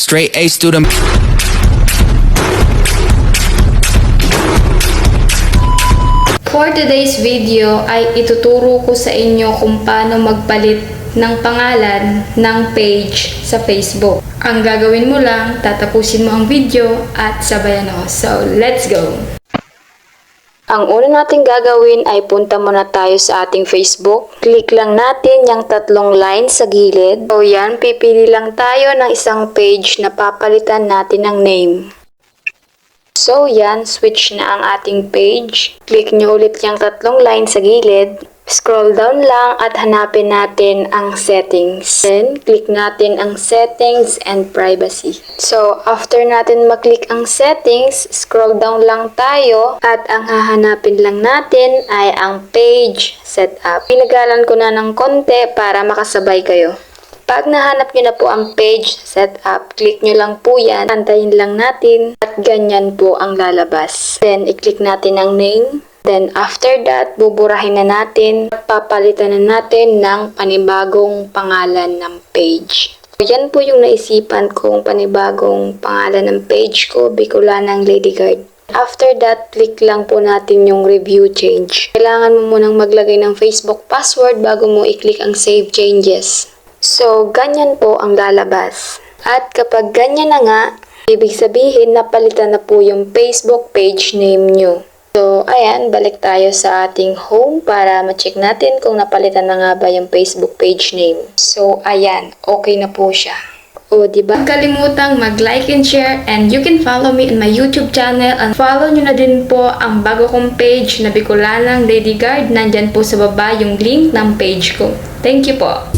Straight A student. For today's video ay ituturo ko sa inyo kung paano magpalit ng pangalan ng page sa Facebook. Ang gagawin mo lang, tatapusin mo ang video at sabayan ako. So, let's go! Ang una nating gagawin ay punta muna tayo sa ating Facebook. Click lang natin yung tatlong line sa gilid. So yan, pipili lang tayo ng isang page na papalitan natin ng name. So yan, switch na ang ating page. Click nyo ulit yung tatlong line sa gilid. Scroll down lang at hanapin natin ang settings. Then, click natin ang settings and privacy. So, after natin maklik ang settings, scroll down lang tayo at ang hahanapin lang natin ay ang page setup. Pinagalan ko na ng konti para makasabay kayo. Pag nahanap nyo na po ang page setup, click nyo lang po yan, antayin lang natin at ganyan po ang lalabas. Then, i-click natin ang name. Then, after that, buburahin na natin at papalitan na natin ng panibagong pangalan ng page. So, yan po yung naisipan kong panibagong pangalan ng page ko, Bicolanang Lady Guard. After that, click lang po natin yung review change. Kailangan mo munang maglagay ng Facebook password bago mo i-click ang save changes. So, ganyan po ang lalabas. At kapag ganyan na nga, ibig sabihin napalitan na po yung Facebook page name nyo. So, ayan, balik tayo sa ating home para ma-check natin kung napalitan na nga ba yung Facebook page name. So, ayan, okay na po siya. O, diba? Huwag kalimutang mag-like and share and you can follow me on my YouTube channel and follow nyo na din po ang bago kong page na Bicolanang Lady Guard. Nandyan po sa baba yung link ng page ko. Thank you po!